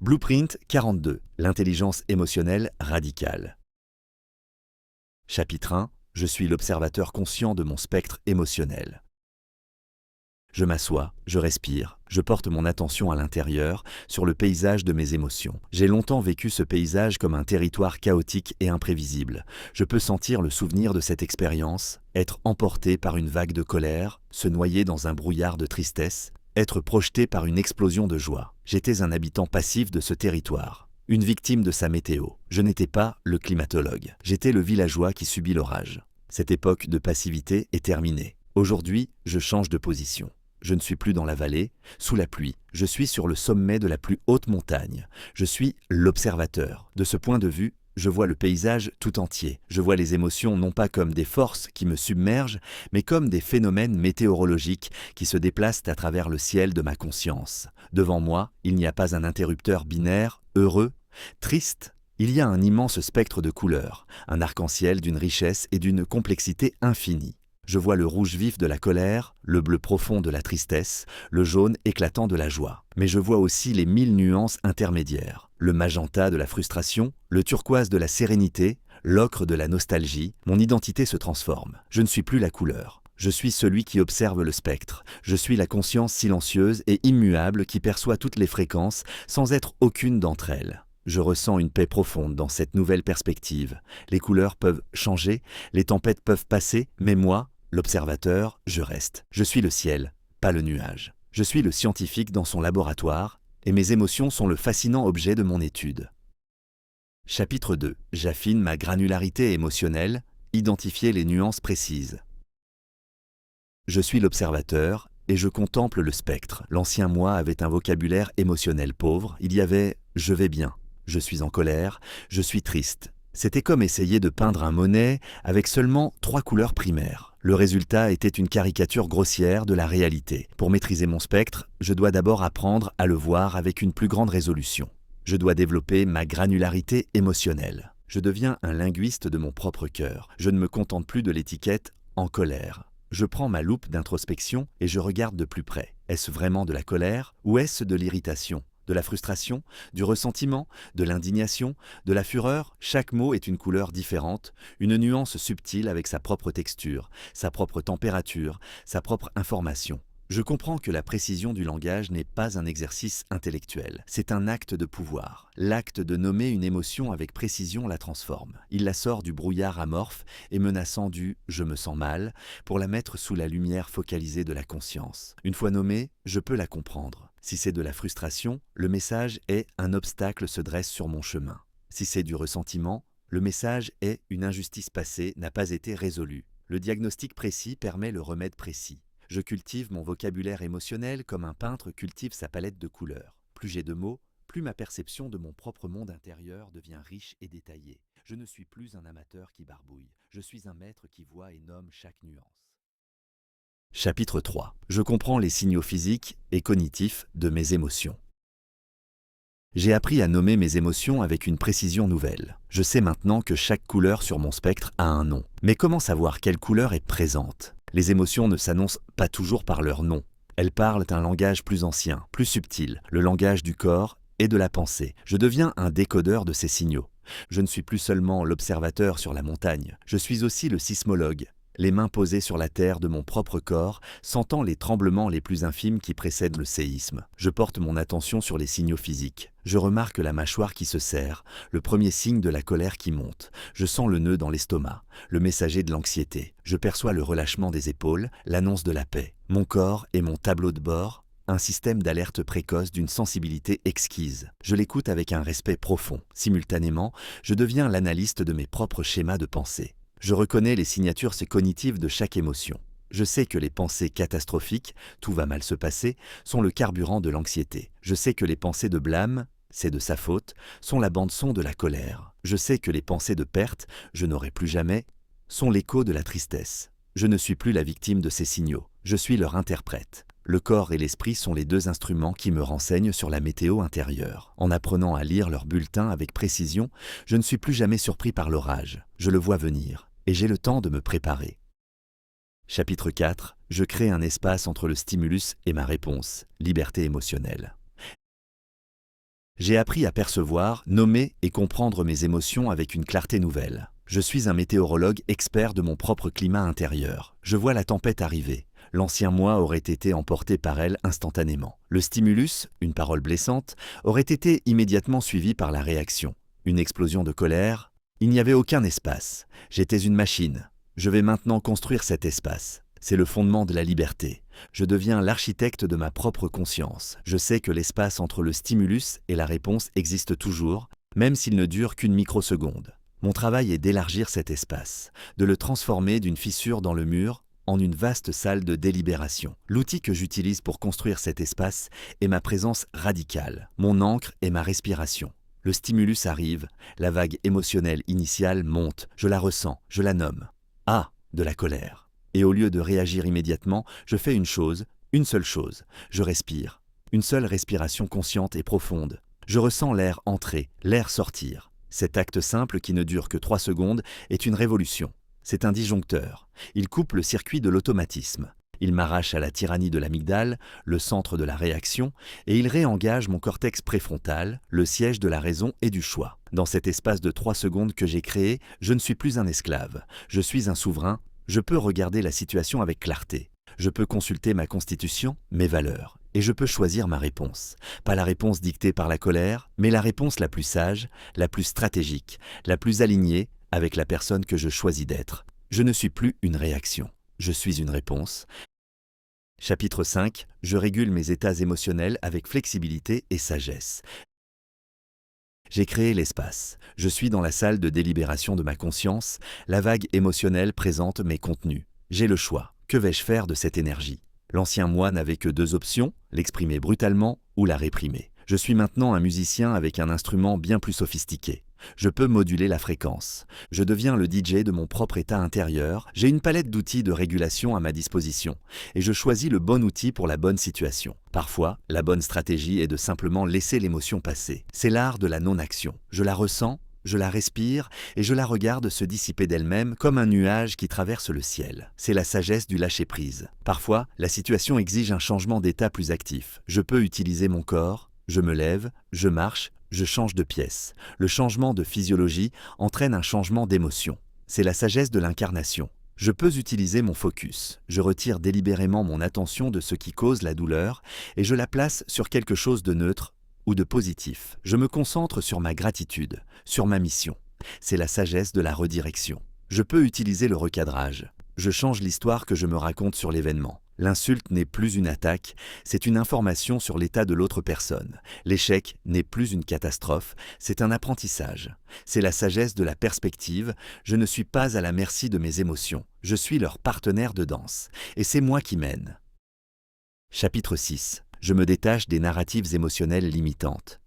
Blueprint 42. L'intelligence émotionnelle radicale. Chapitre 1. Je suis l'observateur conscient de mon spectre émotionnel. Je m'assois, je respire, je porte mon attention à l'intérieur, sur le paysage de mes émotions. J'ai longtemps vécu ce paysage comme un territoire chaotique et imprévisible. Je peux sentir le souvenir de cette expérience, être emporté par une vague de colère, se noyer dans un brouillard de tristesse, être projeté par une explosion de joie. J'étais un habitant passif de ce territoire, une victime de sa météo. Je n'étais pas le climatologue, j'étais le villageois qui subit l'orage. Cette époque de passivité est terminée. Aujourd'hui, je change de position. Je ne suis plus dans la vallée, sous la pluie. Je suis sur le sommet de la plus haute montagne. Je suis l'observateur. De ce point de vue, je vois le paysage tout entier. Je vois les émotions non pas comme des forces qui me submergent, mais comme des phénomènes météorologiques qui se déplacent à travers le ciel de ma conscience. Devant moi, il n'y a pas un interrupteur binaire, heureux, triste. Il y a un immense spectre de couleurs, un arc-en-ciel d'une richesse et d'une complexité infinie. Je vois le rouge vif de la colère, le bleu profond de la tristesse, le jaune éclatant de la joie. Mais je vois aussi les 1000 nuances intermédiaires. Le magenta de la frustration, le turquoise de la sérénité, l'ocre de la nostalgie. Mon identité se transforme. Je ne suis plus la couleur. Je suis celui qui observe le spectre. Je suis la conscience silencieuse et immuable qui perçoit toutes les fréquences sans être aucune d'entre elles. Je ressens une paix profonde dans cette nouvelle perspective. Les couleurs peuvent changer, les tempêtes peuvent passer, mais moi, l'observateur, je reste. Je suis le ciel, pas le nuage. Je suis le scientifique dans son laboratoire, et mes émotions sont le fascinant objet de mon étude. Chapitre 2. J'affine ma granularité émotionnelle, identifier les nuances précises. Je suis l'observateur, et je contemple le spectre. L'ancien moi avait un vocabulaire émotionnel pauvre. Il y avait « je vais bien »,« je suis en colère »,« je suis triste ». C'était comme essayer de peindre un Monet avec seulement 3 couleurs primaires. Le résultat était une caricature grossière de la réalité. Pour maîtriser mon spectre, je dois d'abord apprendre à le voir avec une plus grande résolution. Je dois développer ma granularité émotionnelle. Je deviens un linguiste de mon propre cœur. Je ne me contente plus de l'étiquette « en colère ». Je prends ma loupe d'introspection et je regarde de plus près. Est-ce vraiment de la colère ou est-ce de l'irritation ? De la frustration, du ressentiment, de l'indignation, de la fureur? Chaque mot est une couleur différente, une nuance subtile avec sa propre texture, sa propre température, sa propre information. Je comprends que la précision du langage n'est pas un exercice intellectuel, c'est un acte de pouvoir. L'acte de nommer une émotion avec précision la transforme. Il la sort du brouillard amorphe et menaçant du « je me sens mal » pour la mettre sous la lumière focalisée de la conscience. Une fois nommée, je peux la comprendre. Si c'est de la frustration, le message est « un obstacle se dresse sur mon chemin ». Si c'est du ressentiment, le message est « une injustice passée n'a pas été résolue ». Le diagnostic précis permet le remède précis. Je cultive mon vocabulaire émotionnel comme un peintre cultive sa palette de couleurs. Plus j'ai de mots, plus ma perception de mon propre monde intérieur devient riche et détaillée. Je ne suis plus un amateur qui barbouille, je suis un maître qui voit et nomme chaque nuance. Chapitre 3. Je comprends les signaux physiques et cognitifs de mes émotions. J'ai appris à nommer mes émotions avec une précision nouvelle. Je sais maintenant que chaque couleur sur mon spectre a un nom. Mais comment savoir quelle couleur est présente ? Les émotions ne s'annoncent pas toujours par leur nom. Elles parlent un langage plus ancien, plus subtil, le langage du corps et de la pensée. Je deviens un décodeur de ces signaux. Je ne suis plus seulement l'observateur sur la montagne, je suis aussi le sismologue. Les mains posées sur la terre de mon propre corps, sentant les tremblements les plus infimes qui précèdent le séisme. Je porte mon attention sur les signaux physiques. Je remarque la mâchoire qui se serre, le premier signe de la colère qui monte. Je sens le nœud dans l'estomac, le messager de l'anxiété. Je perçois le relâchement des épaules, l'annonce de la paix. Mon corps est mon tableau de bord, un système d'alerte précoce d'une sensibilité exquise. Je l'écoute avec un respect profond. Simultanément, je deviens l'analyste de mes propres schémas de pensée. Je reconnais les signatures cognitives de chaque émotion. Je sais que les pensées catastrophiques, tout va mal se passer, sont le carburant de l'anxiété. Je sais que les pensées de blâme, c'est de sa faute, sont la bande-son de la colère. Je sais que les pensées de perte, je n'aurai plus jamais, sont l'écho de la tristesse. Je ne suis plus la victime de ces signaux, je suis leur interprète. Le corps et l'esprit sont les 2 instruments qui me renseignent sur la météo intérieure. En apprenant à lire leurs bulletins avec précision, je ne suis plus jamais surpris par l'orage. Je le vois venir. Et j'ai le temps de me préparer. Chapitre 4. Je crée un espace entre le stimulus et ma réponse, liberté émotionnelle. J'ai appris à percevoir, nommer et comprendre mes émotions avec une clarté nouvelle. Je suis un météorologue expert de mon propre climat intérieur. Je vois la tempête arriver. L'ancien moi aurait été emporté par elle instantanément. Le stimulus, une parole blessante, aurait été immédiatement suivi par la réaction. Une explosion de colère. Il n'y avait aucun espace. J'étais une machine. Je vais maintenant construire cet espace. C'est le fondement de la liberté. Je deviens l'architecte de ma propre conscience. Je sais que l'espace entre le stimulus et la réponse existe toujours, même s'il ne dure qu'une microseconde. Mon travail est d'élargir cet espace, de le transformer d'une fissure dans le mur en une vaste salle de délibération. L'outil que j'utilise pour construire cet espace est ma présence radicale, mon encre et ma respiration. Le stimulus arrive, la vague émotionnelle initiale monte, je la ressens, je la nomme. Ah, de la colère. Et au lieu de réagir immédiatement, je fais une chose, une seule chose. Je respire. Une seule respiration consciente et profonde. Je ressens l'air entrer, l'air sortir. Cet acte simple qui ne dure que 3 secondes est une révolution. C'est un disjoncteur. Il coupe le circuit de l'automatisme. Il m'arrache à la tyrannie de l'amygdale, le centre de la réaction, et il réengage mon cortex préfrontal, le siège de la raison et du choix. Dans cet espace de 3 secondes que j'ai créé, je ne suis plus un esclave. Je suis un souverain. Je peux regarder la situation avec clarté. Je peux consulter ma constitution, mes valeurs. Et je peux choisir ma réponse. Pas la réponse dictée par la colère, mais la réponse la plus sage, la plus stratégique, la plus alignée avec la personne que je choisis d'être. Je ne suis plus une réaction. Je suis une réponse. Chapitre 5. Je régule mes états émotionnels avec flexibilité et sagesse. J'ai créé l'espace. Je suis dans la salle de délibération de ma conscience. La vague émotionnelle présente mes contenus. J'ai le choix. Que vais-je faire de cette énergie ? L'ancien moi n'avait que 2 options, l'exprimer brutalement ou la réprimer. Je suis maintenant un musicien avec un instrument bien plus sophistiqué. Je peux moduler la fréquence. Je deviens le DJ de mon propre état intérieur. J'ai une palette d'outils de régulation à ma disposition. Et je choisis le bon outil pour la bonne situation. Parfois, la bonne stratégie est de simplement laisser l'émotion passer. C'est l'art de la non-action. Je la ressens, je la respire et je la regarde se dissiper d'elle-même comme un nuage qui traverse le ciel. C'est la sagesse du lâcher-prise. Parfois, la situation exige un changement d'état plus actif. Je peux utiliser mon corps, je me lève, je marche, je change de pièce. Le changement de physiologie entraîne un changement d'émotion. C'est la sagesse de l'incarnation. Je peux utiliser mon focus. Je retire délibérément mon attention de ce qui cause la douleur et je la place sur quelque chose de neutre ou de positif. Je me concentre sur ma gratitude, sur ma mission. C'est la sagesse de la redirection. Je peux utiliser le recadrage. Je change l'histoire que je me raconte sur l'événement. L'insulte n'est plus une attaque, c'est une information sur l'état de l'autre personne. L'échec n'est plus une catastrophe, c'est un apprentissage. C'est la sagesse de la perspective. Je ne suis pas à la merci de mes émotions. Je suis leur partenaire de danse. Et c'est moi qui mène. Chapitre 6. Je me détache des narratives émotionnelles limitantes.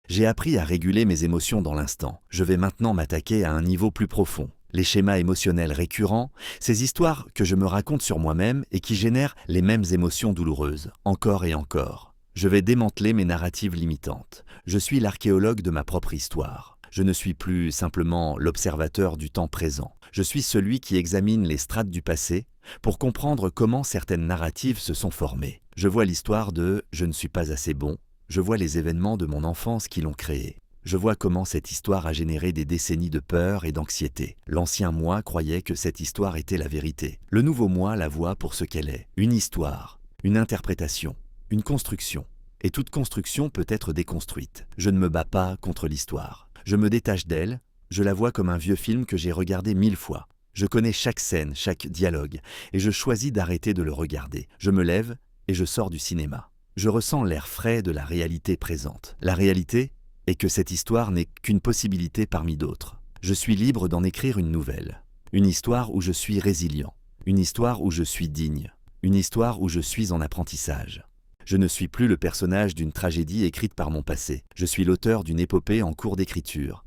J'ai appris à réguler mes émotions dans l'instant. Je vais maintenant m'attaquer à un niveau plus profond. Les schémas émotionnels récurrents, ces histoires que je me raconte sur moi-même et qui génèrent les mêmes émotions douloureuses, encore et encore. Je vais démanteler mes narratives limitantes. Je suis l'archéologue de ma propre histoire. Je ne suis plus simplement l'observateur du temps présent. Je suis celui qui examine les strates du passé pour comprendre comment certaines narratives se sont formées. Je vois l'histoire de « je ne suis pas assez bon ». Je vois les événements de mon enfance qui l'ont créé. Je vois comment cette histoire a généré des décennies de peur et d'anxiété. L'ancien moi croyait que cette histoire était la vérité. Le nouveau moi la voit pour ce qu'elle est. Une histoire, une interprétation, une construction. Et toute construction peut être déconstruite. Je ne me bats pas contre l'histoire. Je me détache d'elle, je la vois comme un vieux film que j'ai regardé 1000 fois. Je connais chaque scène, chaque dialogue, et je choisis d'arrêter de le regarder. Je me lève et je sors du cinéma. Je ressens l'air frais de la réalité présente. La réalité et que cette histoire n'est qu'une possibilité parmi d'autres. Je suis libre d'en écrire une nouvelle. Une histoire où je suis résilient. Une histoire où je suis digne. Une histoire où je suis en apprentissage. Je ne suis plus le personnage d'une tragédie écrite par mon passé. Je suis l'auteur d'une épopée en cours d'écriture.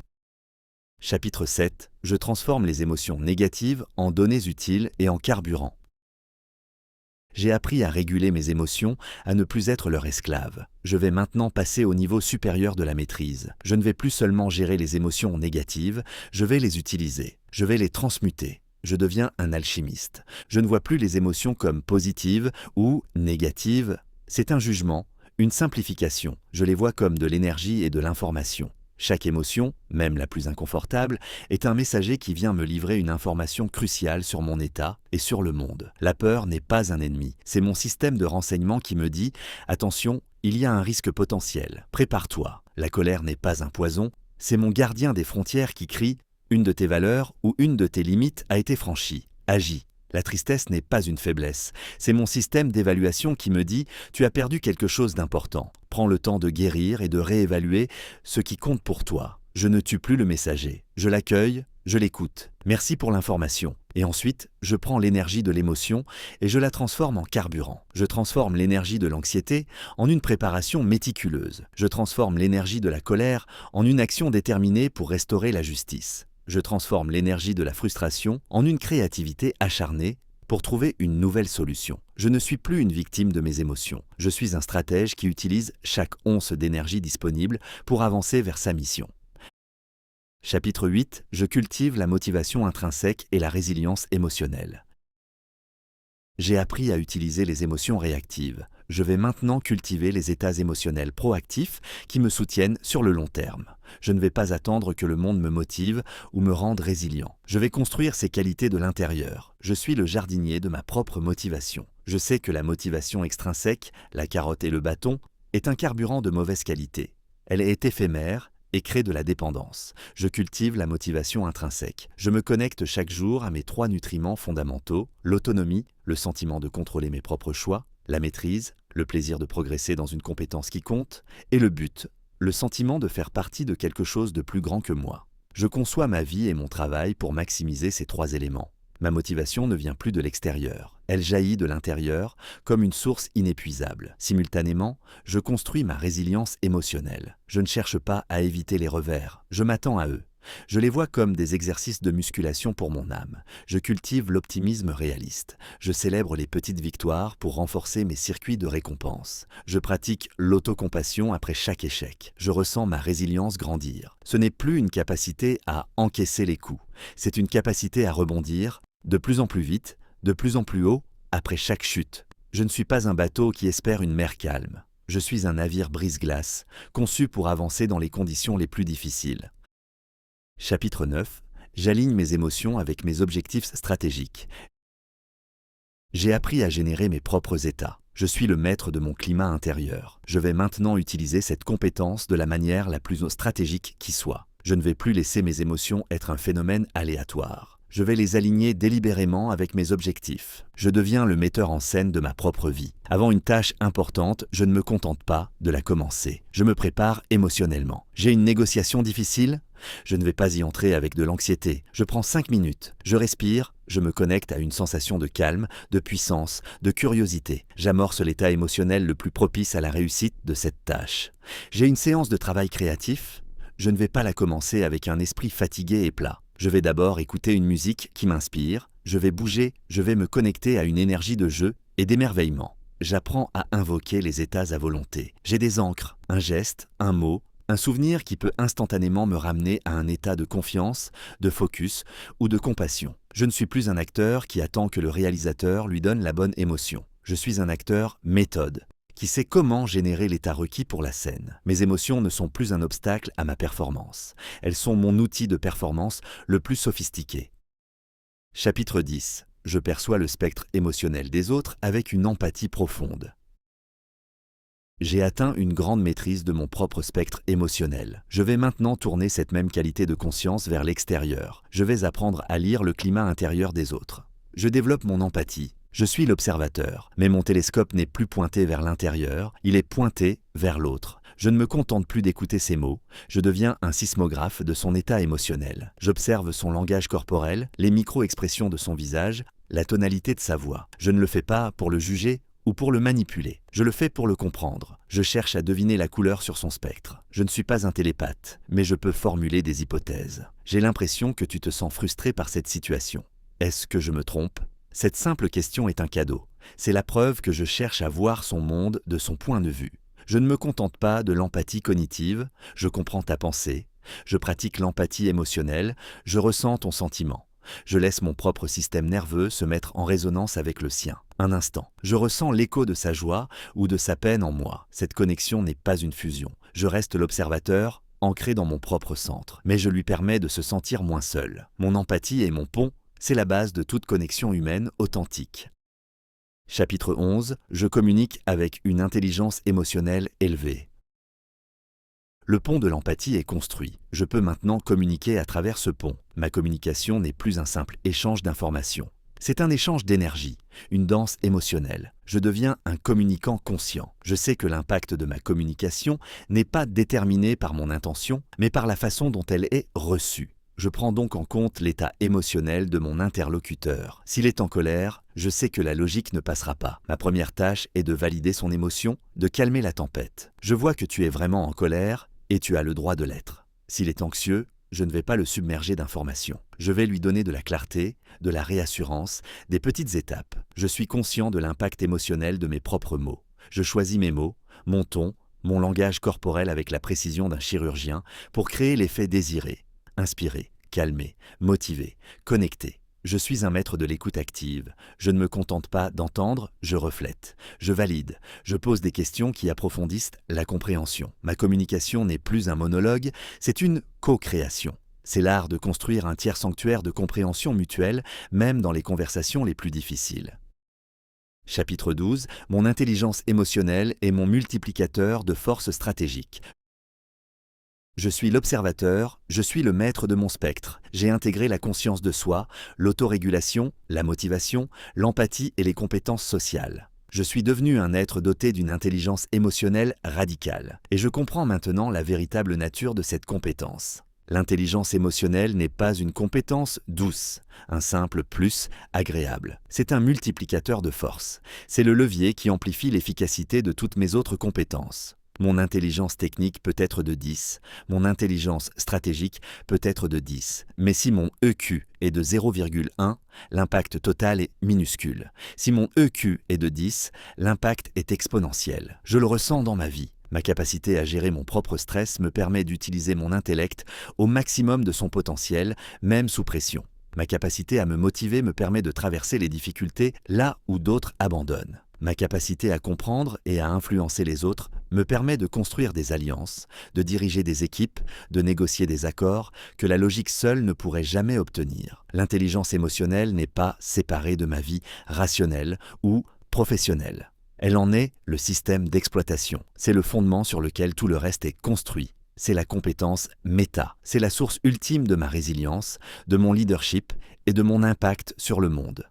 Chapitre 7. Je transforme les émotions négatives en données utiles et en carburant. J'ai appris à réguler mes émotions, à ne plus être leur esclave. Je vais maintenant passer au niveau supérieur de la maîtrise. Je ne vais plus seulement gérer les émotions négatives, je vais les utiliser. Je vais les transmuter. Je deviens un alchimiste. Je ne vois plus les émotions comme positives ou négatives. C'est un jugement, Une simplification, je les vois comme de l'énergie et de l'information. Chaque émotion, même la plus inconfortable, est un messager qui vient me livrer une information cruciale sur mon état et sur le monde. La peur n'est pas un ennemi, c'est mon système de renseignement qui me dit « Attention, il y a un risque potentiel, prépare-toi ». La colère n'est pas un poison, c'est mon gardien des frontières qui crie « Une de tes valeurs ou une de tes limites a été franchie, agis ». La tristesse n'est pas une faiblesse, c'est mon système d'évaluation qui me dit « Tu as perdu quelque chose d'important, prends le temps de guérir et de réévaluer ce qui compte pour toi. Je ne tue plus le messager, je l'accueille, je l'écoute. Merci pour l'information. » Et ensuite, je prends l'énergie de l'émotion et je la transforme en carburant. Je transforme l'énergie de l'anxiété en une préparation méticuleuse. Je transforme l'énergie de la colère en une action déterminée pour restaurer la justice. Je transforme l'énergie de la frustration en une créativité acharnée pour trouver une nouvelle solution. Je ne suis plus une victime de mes émotions. Je suis un stratège qui utilise chaque once d'énergie disponible pour avancer vers sa mission. Chapitre 8. Je cultive la motivation intrinsèque et la résilience émotionnelle. J'ai appris à utiliser les émotions réactives. Je vais maintenant cultiver les états émotionnels proactifs qui me soutiennent sur le long terme. Je ne vais pas attendre que le monde me motive ou me rende résilient. Je vais construire ces qualités de l'intérieur. Je suis le jardinier de ma propre motivation. Je sais que la motivation extrinsèque, la carotte et le bâton, est un carburant de mauvaise qualité. Elle est éphémère et crée de la dépendance. Je cultive la motivation intrinsèque. Je me connecte chaque jour à mes 3 nutriments fondamentaux, l'autonomie, le sentiment de contrôler mes propres choix, la maîtrise, le plaisir de progresser dans une compétence qui compte, et le but, le sentiment de faire partie de quelque chose de plus grand que moi. Je conçois ma vie et mon travail pour maximiser ces 3 éléments. Ma motivation ne vient plus de l'extérieur. Elle jaillit de l'intérieur comme une source inépuisable. Simultanément, je construis ma résilience émotionnelle. Je ne cherche pas à éviter les revers, je m'attends à eux. Je les vois comme des exercices de musculation pour mon âme. Je cultive l'optimisme réaliste. Je célèbre les petites victoires pour renforcer mes circuits de récompense. Je pratique l'autocompassion après chaque échec. Je ressens ma résilience grandir. Ce n'est plus une capacité à encaisser les coups. C'est une capacité à rebondir de plus en plus vite, de plus en plus haut, après chaque chute. Je ne suis pas un bateau qui espère une mer calme. Je suis un navire brise-glace, conçu pour avancer dans les conditions les plus difficiles. Chapitre 9. J'aligne mes émotions avec mes objectifs stratégiques. J'ai appris à générer mes propres états. Je suis le maître de mon climat intérieur. Je vais maintenant utiliser cette compétence de la manière la plus stratégique qui soit. Je ne vais plus laisser mes émotions être un phénomène aléatoire. Je vais les aligner délibérément avec mes objectifs. Je deviens le metteur en scène de ma propre vie. Avant une tâche importante, je ne me contente pas de la commencer. Je me prépare émotionnellement. J'ai une négociation difficile? Je ne vais pas y entrer avec de l'anxiété. Je prends 5 minutes. Je respire. Je me connecte à une sensation de calme, de puissance, de curiosité. J'amorce l'état émotionnel le plus propice à la réussite de cette tâche. J'ai une séance de travail créatif. Je ne vais pas la commencer avec un esprit fatigué et plat. Je vais d'abord écouter une musique qui m'inspire, je vais bouger, je vais me connecter à une énergie de jeu et d'émerveillement. J'apprends à invoquer les états à volonté. J'ai des ancres, un geste, un mot, un souvenir qui peut instantanément me ramener à un état de confiance, de focus ou de compassion. Je ne suis plus un acteur qui attend que le réalisateur lui donne la bonne émotion. Je suis un acteur méthode, qui sait comment générer l'état requis pour la scène. Mes émotions ne sont plus un obstacle à ma performance. Elles sont mon outil de performance le plus sophistiqué. Chapitre 10. Je perçois le spectre émotionnel des autres avec une empathie profonde. J'ai atteint une grande maîtrise de mon propre spectre émotionnel. Je vais maintenant tourner cette même qualité de conscience vers l'extérieur. Je vais apprendre à lire le climat intérieur des autres. Je développe mon empathie. Je suis l'observateur, mais mon télescope n'est plus pointé vers l'intérieur, il est pointé vers l'autre. Je ne me contente plus d'écouter ses mots, je deviens un sismographe de son état émotionnel. J'observe son langage corporel, les micro-expressions de son visage, la tonalité de sa voix. Je ne le fais pas pour le juger ou pour le manipuler. Je le fais pour le comprendre. Je cherche à deviner la couleur sur son spectre. Je ne suis pas un télépathe, mais je peux formuler des hypothèses. J'ai l'impression que tu te sens frustré par cette situation. Est-ce que je me trompe ? Cette simple question est un cadeau. C'est la preuve que je cherche à voir son monde de son point de vue. Je ne me contente pas de l'empathie cognitive, je comprends ta pensée, je pratique l'empathie émotionnelle, je ressens ton sentiment. Je laisse mon propre système nerveux se mettre en résonance avec le sien. Un instant, je ressens l'écho de sa joie ou de sa peine en moi. Cette connexion n'est pas une fusion. Je reste l'observateur, ancré dans mon propre centre, mais je lui permets de se sentir moins seul. Mon empathie est mon pont, c'est la base de toute connexion humaine authentique. Chapitre 11. Je communique avec une intelligence émotionnelle élevée. Le pont de l'empathie est construit. Je peux maintenant communiquer à travers ce pont. Ma communication n'est plus un simple échange d'informations. C'est un échange d'énergie, une danse émotionnelle. Je deviens un communicant conscient. Je sais que l'impact de ma communication n'est pas déterminé par mon intention, mais par la façon dont elle est reçue. Je prends donc en compte l'état émotionnel de mon interlocuteur. S'il est en colère, je sais que la logique ne passera pas. Ma première tâche est de valider son émotion, de calmer la tempête. Je vois que tu es vraiment en colère et tu as le droit de l'être. S'il est anxieux, je ne vais pas le submerger d'informations. Je vais lui donner de la clarté, de la réassurance, des petites étapes. Je suis conscient de l'impact émotionnel de mes propres mots. Je choisis mes mots, mon ton, mon langage corporel avec la précision d'un chirurgien pour créer l'effet désiré. Inspirer, calmer, motiver, connecter. Je suis un maître de l'écoute active. Je ne me contente pas d'entendre, je reflète. Je valide. Je pose des questions qui approfondissent la compréhension. Ma communication n'est plus un monologue, c'est une co-création. C'est l'art de construire un tiers sanctuaire de compréhension mutuelle, même dans les conversations les plus difficiles. Chapitre 12. Mon intelligence émotionnelle est mon multiplicateur de force stratégique. Je suis l'observateur, je suis le maître de mon spectre. J'ai intégré la conscience de soi, l'autorégulation, la motivation, l'empathie et les compétences sociales. Je suis devenu un être doté d'une intelligence émotionnelle radicale. Et je comprends maintenant la véritable nature de cette compétence. L'intelligence émotionnelle n'est pas une compétence douce, un simple plus agréable. C'est un multiplicateur de force. C'est le levier qui amplifie l'efficacité de toutes mes autres compétences. Mon intelligence technique peut être de 10, mon intelligence stratégique peut être de 10. Mais si mon EQ est de 0,1, l'impact total est minuscule. Si mon EQ est de 10, l'impact est exponentiel. Je le ressens dans ma vie. Ma capacité à gérer mon propre stress me permet d'utiliser mon intellect au maximum de son potentiel, même sous pression. Ma capacité à me motiver me permet de traverser les difficultés là où d'autres abandonnent. Ma capacité à comprendre et à influencer les autres me permet de construire des alliances, de diriger des équipes, de négocier des accords que la logique seule ne pourrait jamais obtenir. L'intelligence émotionnelle n'est pas séparée de ma vie rationnelle ou professionnelle. Elle en est le système d'exploitation. C'est le fondement sur lequel tout le reste est construit. C'est la compétence méta. C'est la source ultime de ma résilience, de mon leadership et de mon impact sur le monde.